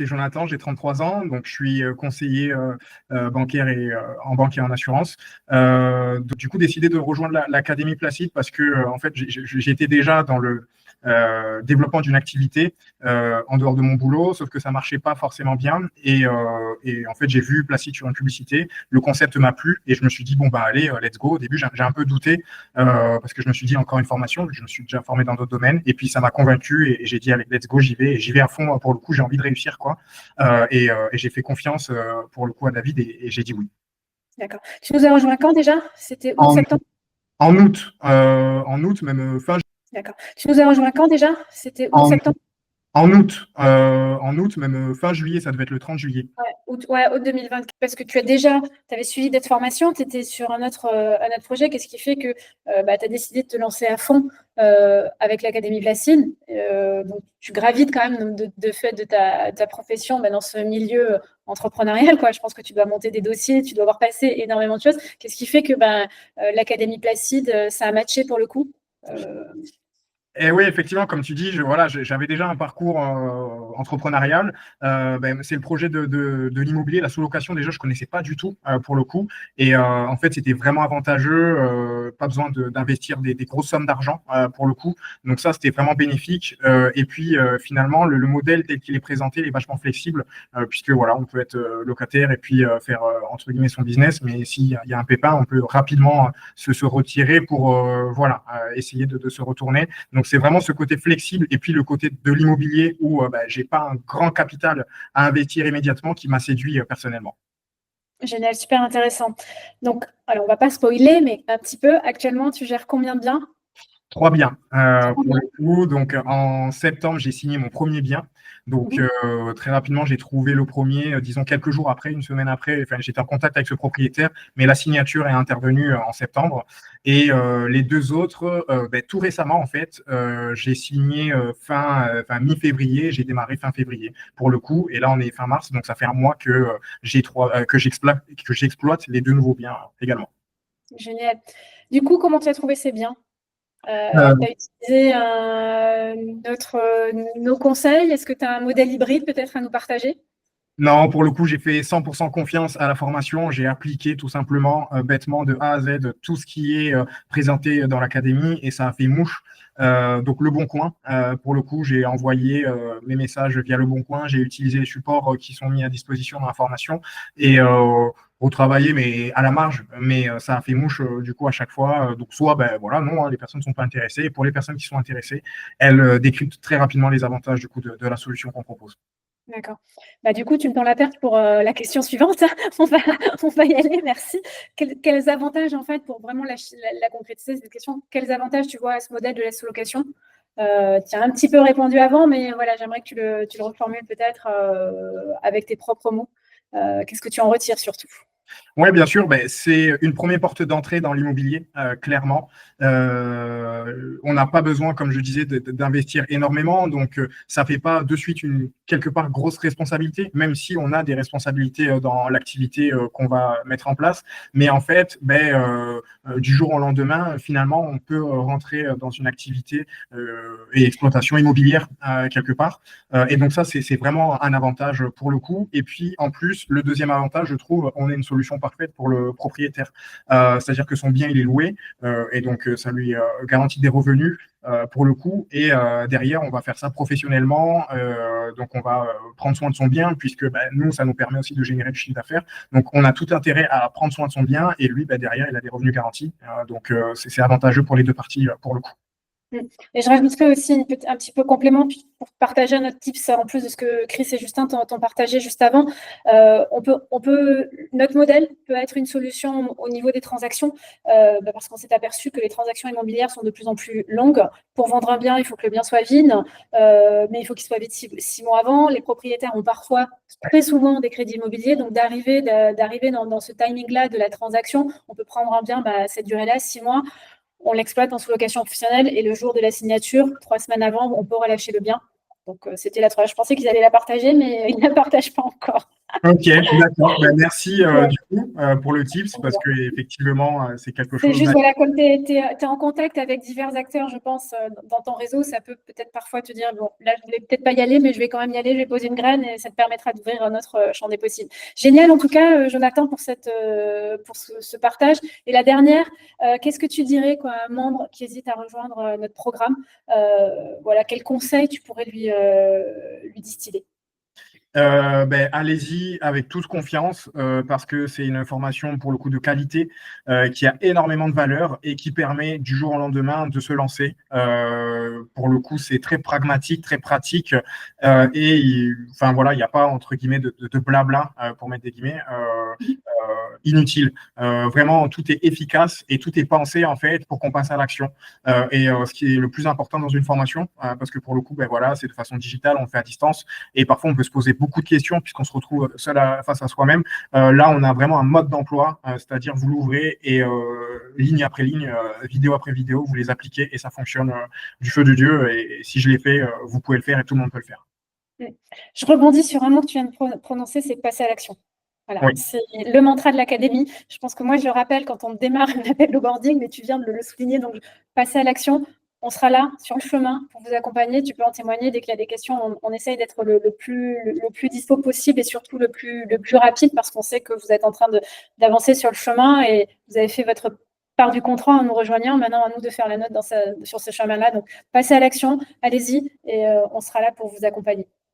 C'est Jonathan, j'ai 33 ans, donc je suis conseiller bancaire et en banque et en assurance. Donc, du coup, décidé de rejoindre l'Académie Placide parce que en fait, j'étais déjà dans le développement d'une activité en dehors de mon boulot, sauf que ça marchait pas forcément bien. Et en fait, j'ai vu Placide sur une publicité, le concept m'a plu et je me suis dit bon bah allez, let's go. Au début, j'ai un peu douté parce que je me suis dit encore une formation, je me suis déjà formé dans d'autres domaines et puis ça m'a convaincu et j'ai dit allez, let's go, j'y vais et j'y vais à fond. Pour le coup, j'ai envie de réussir quoi. Et j'ai fait confiance pour le coup à David et j'ai dit oui. D'accord. Tu nous as rejoint quand déjà? C'était août, En, septembre? en août, même fin. D'accord. Tu nous as rejoint quand déjà? C'était août, En, septembre? en août, même fin juillet, ça devait être le 30 juillet. Août 2024. Parce que tu avais suivi cette formation, tu étais sur un autre projet. Qu'est-ce qui fait que tu as décidé de te lancer à fond avec l'Académie Placide? Donc, tu gravites quand même de fait de ta profession dans ce milieu entrepreneurial, quoi. Je pense que tu dois monter des dossiers, tu dois avoir passé énormément de choses. Qu'est-ce qui fait que l'Académie Placide, ça a matché pour le coup? Et oui, effectivement, comme tu dis, voilà, j'avais déjà un parcours entrepreneurial. C'est le projet de l'immobilier, la sous-location. Déjà, je connaissais pas du tout pour le coup. Et en fait, c'était vraiment avantageux. Pas besoin d'investir des grosses sommes d'argent pour le coup. Donc ça, c'était vraiment bénéfique. Et puis finalement, le modèle tel qu'il est présenté, il est vachement flexible puisque voilà, on peut être locataire et puis faire entre guillemets son business. Mais s'il y a un pépin, on peut rapidement se retirer pour voilà, essayer de se retourner. Donc, c'est vraiment ce côté flexible et puis le côté de l'immobilier où j'ai pas un grand capital à investir immédiatement qui m'a séduit personnellement. Génial, super intéressant. Donc, alors on va pas spoiler, mais un petit peu. Actuellement, tu gères combien de biens? 3 biens pour le coup. Donc, en septembre, j'ai signé mon premier bien. Donc, très rapidement, j'ai trouvé le premier, disons quelques jours après, une semaine après. Enfin, j'étais en contact avec ce propriétaire, mais la signature est intervenue en septembre. Et les deux autres, tout récemment, en fait, j'ai signé mi-février. J'ai démarré fin février pour le coup. Et là, on est fin mars, donc ça fait un mois que que j'exploite les deux nouveaux biens également. Génial. Du coup, comment tu as trouvé ces biens? Tu Euh, as utilisé nos conseils? Est-ce que tu as un modèle hybride peut-être à nous partager? Non, pour le coup, j'ai fait 100% confiance à la formation. J'ai appliqué tout simplement, bêtement, de A à Z, tout ce qui est présenté dans l'académie et ça a fait mouche. Donc, Le Bon Coin, pour le coup, j'ai envoyé mes messages via Le Bon Coin. J'ai utilisé les supports qui sont mis à disposition dans la formation et retravaillé, mais à la marge. Mais ça a fait mouche du coup à chaque fois. Donc, soit, voilà, non, hein, les personnes ne sont pas intéressées. Et pour les personnes qui sont intéressées, elles décryptent très rapidement les avantages du coup de la solution qu'on propose. D'accord. Du coup, tu me tends la perche pour la question suivante. On va y aller, merci. Quels avantages, en fait, pour vraiment la concrétiser cette question, quels avantages tu vois à ce modèle de la sous-location? Tu as un petit peu répondu avant, mais voilà, j'aimerais que tu le reformules peut-être avec tes propres mots. Qu'est-ce que tu en retires surtout? Oui, bien sûr, c'est une première porte d'entrée dans l'immobilier, clairement. On n'a pas besoin, comme je disais, d'investir énormément, donc ça ne fait pas de suite une quelque part grosse responsabilité, même si on a des responsabilités dans l'activité qu'on va mettre en place. Mais en fait, du jour au lendemain, finalement, on peut rentrer dans une activité et exploitation immobilière quelque part. Et donc ça, c'est vraiment un avantage pour le coup. Et puis, en plus, le deuxième avantage, je trouve, on est une solution parfaite pour le propriétaire. C'est-à-dire que son bien, il est loué et donc ça lui garantit des revenus pour le coup. Et derrière, on va faire ça professionnellement. Donc, on va prendre soin de son bien puisque nous, ça nous permet aussi de générer du chiffre d'affaires. Donc, on a tout intérêt à prendre soin de son bien et lui, derrière, il a des revenus garantis. Donc, c'est avantageux pour les deux parties pour le coup. Et je rajouterais aussi un petit peu complément pour partager un autre tips en plus de ce que Chris et Justin t'ont partagé juste avant. Notre modèle peut être une solution au niveau des transactions parce qu'on s'est aperçu que les transactions immobilières sont de plus en plus longues. Pour vendre un bien, il faut que le bien soit vide, mais il faut qu'il soit vide 6 mois avant. Les propriétaires ont parfois, très souvent, des crédits immobiliers. Donc, d'arriver dans ce timing-là de la transaction, on peut prendre un bien cette durée-là, 6 mois. On l'exploite en sous-location fonctionnelle et le jour de la signature, 3 semaines avant, on peut relâcher le bien. Donc, c'était la 3. Je pensais qu'ils allaient la partager, mais ils ne la partagent pas encore. Ok, d'accord. Ben, merci du coup pour le tips parce que effectivement c'est quelque C'est chose. juste, voilà, comme tu es en contact avec divers acteurs, je pense, dans ton réseau, ça peut peut-être parfois te dire, bon, là, je ne vais peut-être pas y aller, mais je vais quand même y aller, je vais poser une graine et ça te permettra d'ouvrir un autre champ des possibles. Génial, en tout cas, Jonathan, pour ce partage. Et la dernière, qu'est-ce que tu dirais quoi, à un membre qui hésite à rejoindre notre programme? Voilà, quel conseil tu pourrais lui distiller? Ben, allez-y avec toute confiance parce que c'est une formation pour le coup de qualité qui a énormément de valeur et qui permet du jour au lendemain de se lancer. Pour le coup, c'est très pragmatique, très pratique enfin voilà, il n'y a pas entre guillemets de blabla pour mettre des guillemets inutile. Vraiment, tout est efficace et tout est pensé en fait pour qu'on passe à l'action. Ce qui est le plus important dans une formation, parce que pour le coup, ben voilà, c'est de façon digitale, on fait à distance et parfois on peut se poser beaucoup de questions puisqu'on se retrouve seul face à soi-même. Là, on a vraiment un mode d'emploi, c'est-à-dire vous l'ouvrez et ligne après ligne, vidéo après vidéo, vous les appliquez et ça fonctionne du feu de Dieu. Et si je l'ai fait, vous pouvez le faire et tout le monde peut le faire. Je rebondis sur un mot que tu viens de prononcer, c'est passer à l'action. Voilà, Oui. c'est le mantra de l'académie. Je pense que moi, je le rappelle quand on démarre un appel au boarding, mais tu viens de le souligner, donc passer à l'action. On sera là sur le chemin pour vous accompagner. Tu peux en témoigner dès qu'il y a des questions. On essaye d'être le plus dispo possible et surtout le plus rapide parce qu'on sait que vous êtes en train d'avancer sur le chemin et vous avez fait votre part du contrat en nous rejoignant. Maintenant, à nous de faire la note sur ce chemin-là. Donc, passez à l'action, allez-y et on sera là pour vous accompagner.